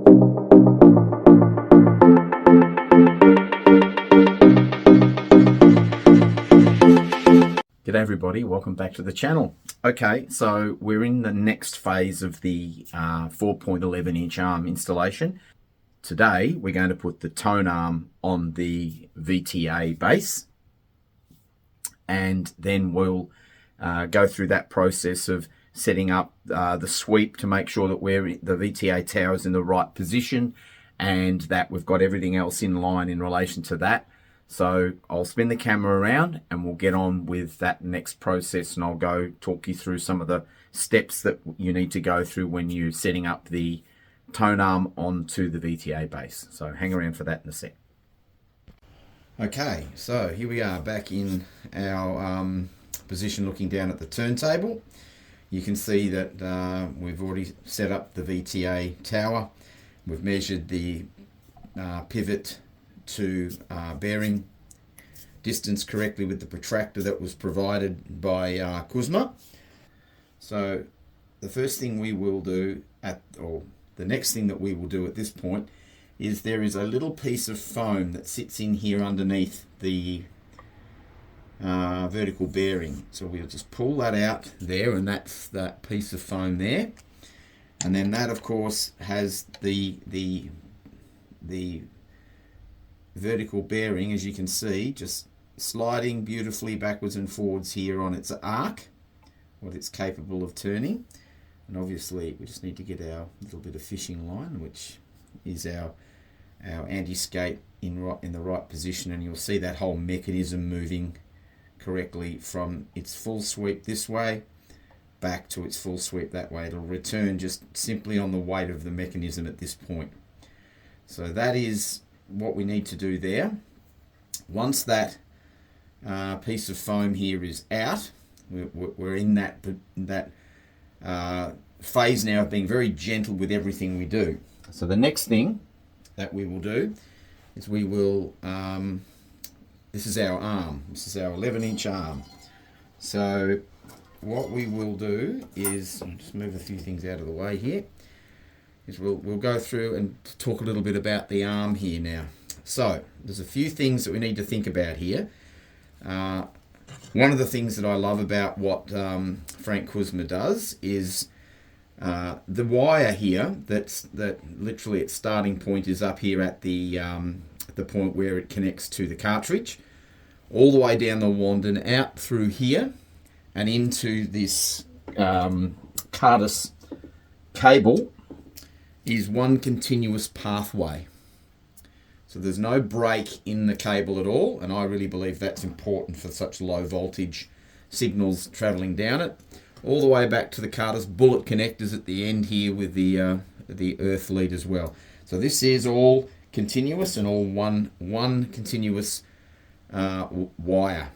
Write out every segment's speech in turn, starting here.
G'day everybody, welcome back to the channel. Okay, so we're in the next phase of the 4.11 inch arm installation. Today we're going to put the tone arm on the VTA base, and then we'll go through that process of setting up the sweep to make sure that the VTA tower is in the right position and that we've got everything else in line in relation to that. So I'll spin the camera around and we'll get on with that next process, and I'll go talk you through some of the steps that you need to go through when you're setting up the tone arm onto the VTA base. So hang around for that in a sec. Okay, so here we are back in our position looking down at the turntable. You can see that we've already set up the VTA tower. We've measured the pivot to bearing distance correctly with the protractor that was provided by Kuzma. So the first thing we will do the next thing that we will do at this point is there is a little piece of foam that sits in here underneath the vertical bearing. So we'll just pull that out there, and that's that piece of foam there. And then that of course has the vertical bearing, as you can see, just sliding beautifully backwards and forwards here on its arc, what it's capable of turning. And obviously we just need to get our little bit of fishing line, which is our anti-skate in the right position, and you'll see that whole mechanism moving correctly from its full sweep this way back to its full sweep that way. It'll return just simply on the weight of the mechanism at this point. So that is what we need to do there. Once that piece of foam here is out, we're in that phase now of being very gentle with everything we do. So the next thing that we will do is we will, this is our arm, this is our 11-inch arm. So what we will do is, I'll just move a few things out of the way here, is we'll go through and talk a little bit about the arm here now. So there's a few things that we need to think about here. One of the things that I love about what Frank Kuzma does is the wire here, that literally its starting point is up here at the point where it connects to the cartridge, all the way down the wand and out through here and into this Cardus cable is one continuous pathway. So there's no break in the cable at all, and I really believe that's important for such low voltage signals traveling down it, all the way back to the Cardus bullet connectors at the end here with the earth lead as well. So this is all continuous and all one continuous wire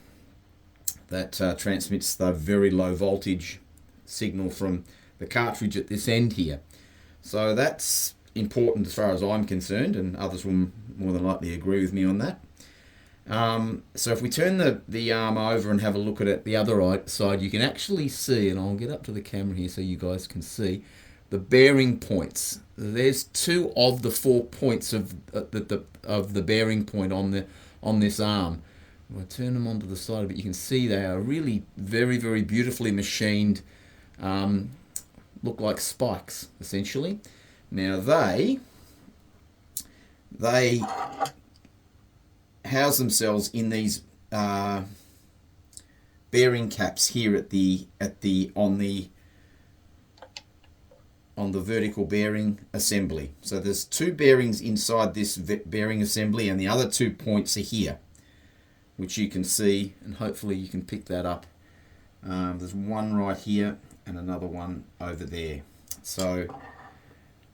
that transmits the very low voltage signal from the cartridge at this end here. So that's important as far as I'm concerned, and others will more than likely agree with me on that. So if we turn the arm over and have a look at it the other side, you can actually see, and I'll get up to the camera here so you guys can see, the bearing points. There's 2 of the 4 points of the bearing point on this arm. If I turn them onto the side of it, you can see they are really very, very beautifully machined, look like spikes essentially. Now they house themselves in these bearing caps here on the vertical bearing assembly. So there's 2 bearings inside this bearing assembly, and the other 2 points are here, which you can see, and hopefully you can pick that up. There's one right here and another one over there. So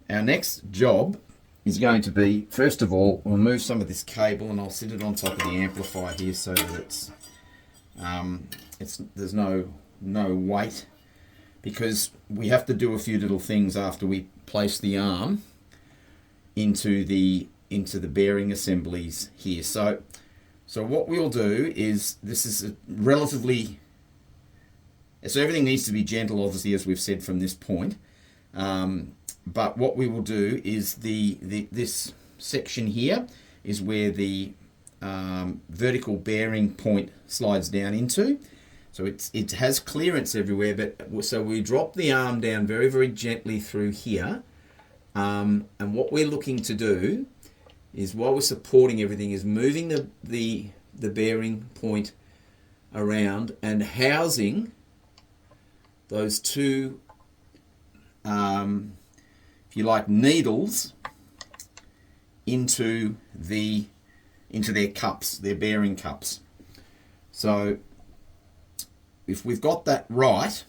our next job is going to be, first of all, we'll move some of this cable, and I'll sit it on top of the amplifier here so that there's no weight, because we have to do a few little things after we place the arm into the bearing assemblies here. So what we'll do is, this is a relatively, so everything needs to be gentle, obviously, as we've said from this point. but what we will do is this section here is where the vertical bearing point slides down into. So it has clearance everywhere, but so we drop the arm down very, very gently through here. And what we're looking to do is, while we're supporting everything, is moving the bearing point around and housing those two, if you like, needles into their cups, their bearing cups. So if we've got that right,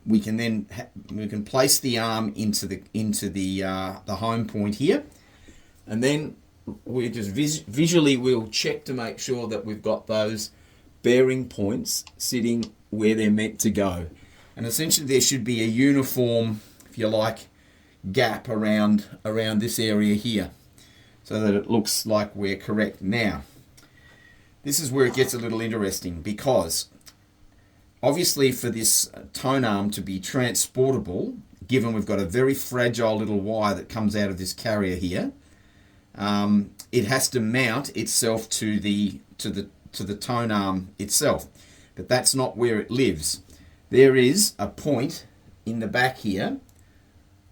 we can then place the arm into the home point here, and then we just visually we'll check to make sure that we've got those bearing points sitting where they're meant to go. And essentially there should be a uniform, if you like, gap around this area here, so that it looks like we're correct. Now, this is where it gets a little interesting, because obviously for this tone arm to be transportable, given we've got a very fragile little wire that comes out of this carrier here, it has to mount itself to the tone arm itself. But that's not where it lives. There is a point in the back here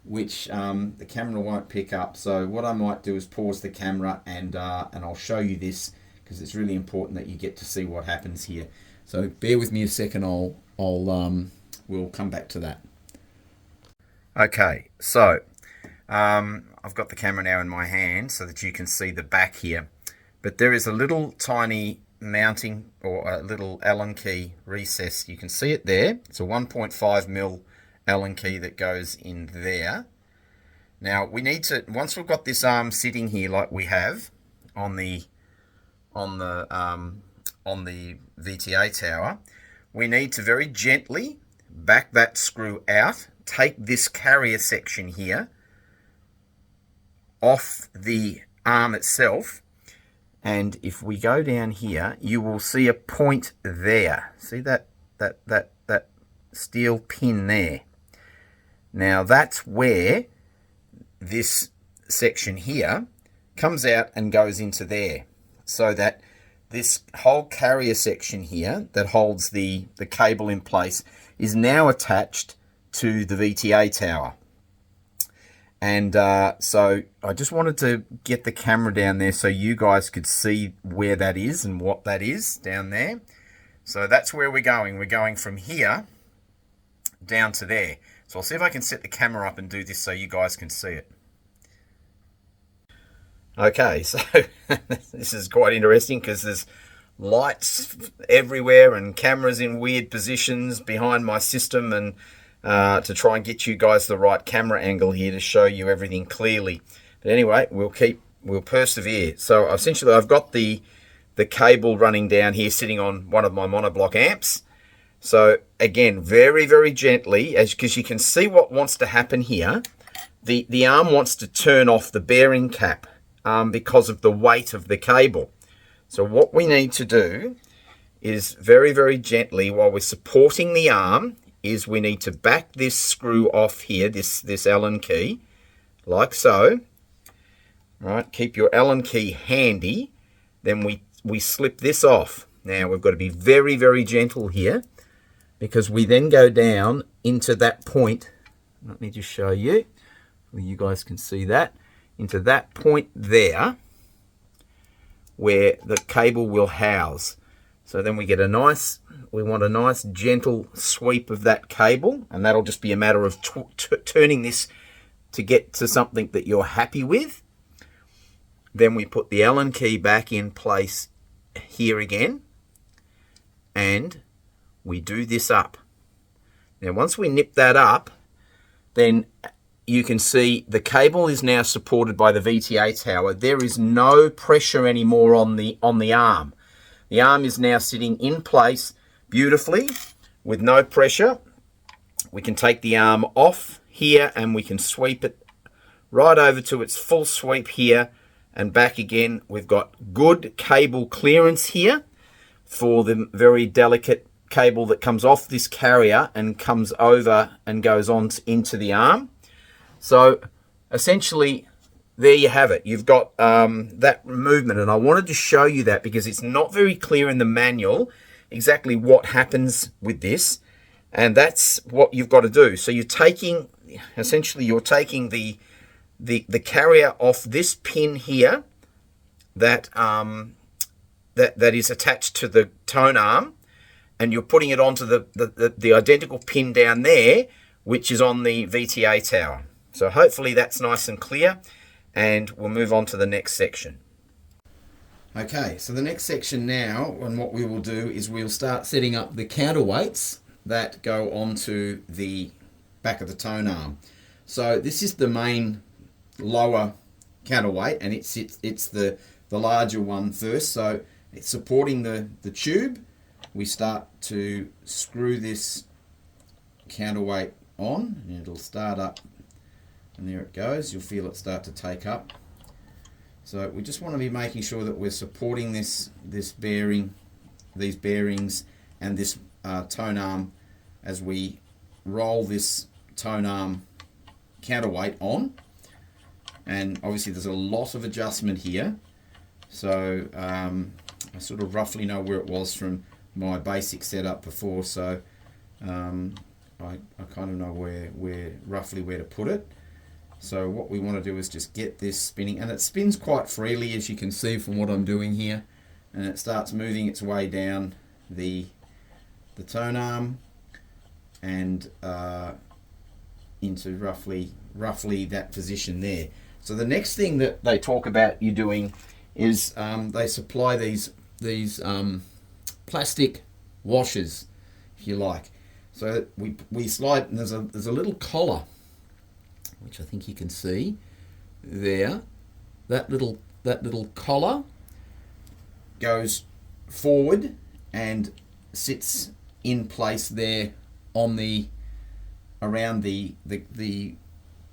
which the camera won't pick up. So what I might do is pause the camera and I'll show you this, because it's really important that you get to see what happens here. So bear with me a second. We'll come back to that. Okay, so I've got the camera now in my hand so that you can see the back here. But there is a little tiny mounting, or a little Allen key recess. You can see it there. It's a 1.5mm Allen key that goes in there. Now we need to, once we've got this arm sitting here like we have on the VTA tower, we need to very gently back that screw out, take this carrier section here off the arm itself, and if we go down here, you will see a point there. See that steel pin there? Now that's where this section here comes out and goes into there, so that this whole carrier section here that holds the cable in place is now attached to the VTA tower. And so I just wanted to get the camera down there so you guys could see where that is and what that is down there. So that's where we're going. We're going from here down to there. So I'll see if I can set the camera up and do this so you guys can see it. Okay, so this is quite interesting because there's lights everywhere and cameras in weird positions behind my system, and to try and get you guys the right camera angle here to show you everything clearly. But anyway, we'll persevere. So essentially I've got the cable running down here sitting on one of my monoblock amps. So again, very, very gently, because you can see what wants to happen here. The arm wants to turn off the bearing cap because of the weight of the cable. So what we need to do is very, very gently, while we're supporting the arm, is we need to back this screw off here, this Allen key, like so. Right, keep your Allen key handy. Then we slip this off. Now we've got to be very, very gentle here, because we then go down into that point. Let me just show you, where you guys can see that, into that point there, where the cable will house. So then we get we want a nice gentle sweep of that cable, and that'll just be a matter of turning this to get to something that you're happy with. Then we put the Allen key back in place here again, and we do this up. Now once we nip that up, then you can see the cable is now supported by the VTA tower. There is no pressure anymore on the arm. The arm is now sitting in place beautifully with no pressure. We can take the arm off here and we can sweep it right over to its full sweep here and back again. We've got good cable clearance here for the very delicate cable that comes off this carrier and comes over and goes on into the arm. So essentially, there you have it. You've got that movement, and I wanted to show you that because it's not very clear in the manual exactly what happens with this, and that's what you've got to do. So you're taking, essentially, you're taking the carrier off this pin here that that is attached to the tone arm, and you're putting it onto the identical pin down there, which is on the VTR tower. So hopefully that's nice and clear, and we'll move on to the next section. Okay, so the next section now, and what we will do is we'll start setting up the counterweights that go onto the back of the tone arm. So this is the main lower counterweight, and it's the larger one first. So it's supporting the tube. We start to screw this counterweight on, and it'll start up, and there it goes. You'll feel it start to take up. So we just want to be making sure that we're supporting this bearing, these bearings, and this tone arm as we roll this tone arm counterweight on. And obviously there's a lot of adjustment here. So I sort of roughly know where it was from my basic setup before. So I kind of know roughly where to put it. So what we want to do is just get this spinning, and it spins quite freely, as you can see from what I'm doing here, and it starts moving its way down the tone arm and into roughly that position there. So the next thing that they talk about you doing is they supply these plastic washers, if you like. So we slide, and there's a little collar, which I think you can see there. That little collar goes forward and sits in place there on around the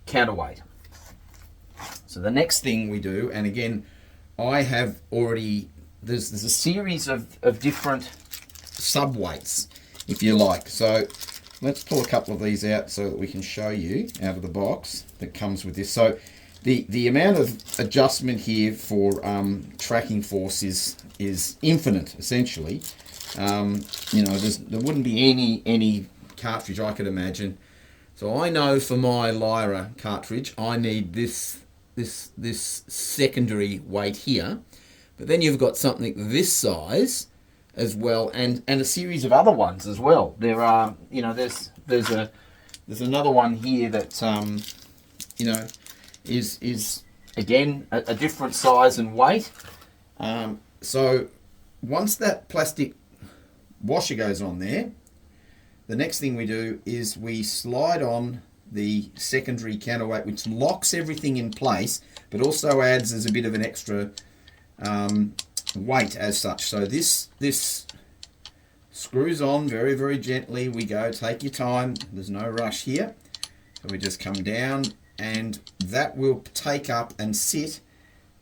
counterweight. So the next thing we do, and again, I have already, there's a series of different subweights, if you like. So let's pull a couple of these out so that we can show you out of the box that comes with this. So the amount of adjustment here for tracking force is infinite, essentially. You know, there wouldn't be any cartridge I could imagine. So I know for my Lyra cartridge, I need this secondary weight here. But then you've got something this size as well, and a series of other ones as well. There are, you know, there's another one here that you know, is again a different size and weight. So once that plastic washer goes on there, the next thing we do is we slide on the secondary counterweight, which locks everything in place, but also adds as a bit of an extra weight as such. So this screws on very, very gently. We go, take your time, there's no rush here. So we just come down, and that will take up and sit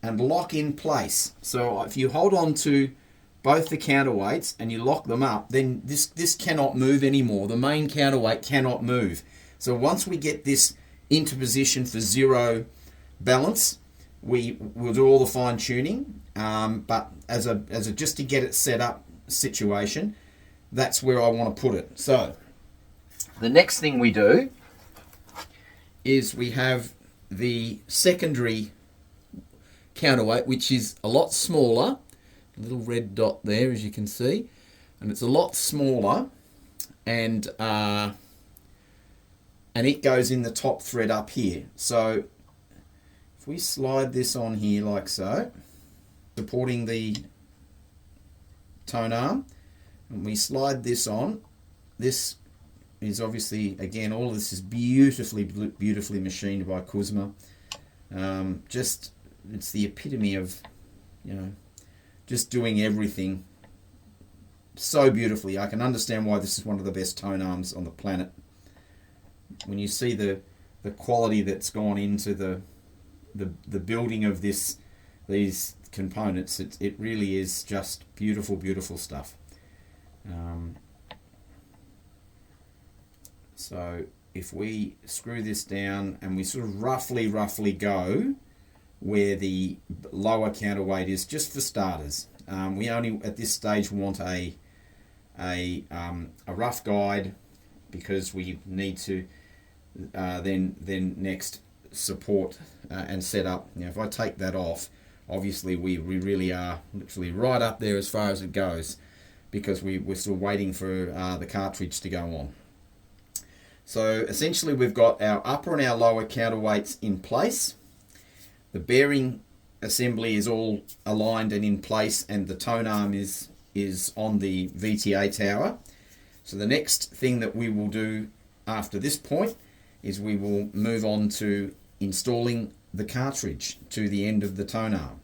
and lock in place. So if you hold on to both the counterweights and you lock them up, then this cannot move anymore. The main counterweight cannot move. So once we get this into position for zero balance, we will do all the fine tuning. But as a just to get it set up situation, that's where I want to put it. So the next thing we do is we have the secondary counterweight, which is a lot smaller. A little red dot there, as you can see, and it's a lot smaller, and it goes in the top thread up here. So if we slide this on here like so, supporting the tone arm, and we slide this on, this is obviously, again, all of this is beautifully machined by Kuzma. It's the epitome of, you know, just doing everything so beautifully. I can understand why this is one of the best tone arms on the planet. When you see the quality that's gone into the building of these components, it really is just beautiful stuff. So if we screw this down and we sort of roughly go where the lower counterweight is, just for starters. We only at this stage want a rough guide, because we need to then next support and set up. Now, if I take that off, obviously we really are literally right up there as far as it goes, because we're still waiting for the cartridge to go on. So essentially we've got our upper and our lower counterweights in place. The bearing assembly is all aligned and in place, and the tone arm is on the VTR tower. So the next thing that we will do after this point is we will move on to installing the cartridge to the end of the tone arm.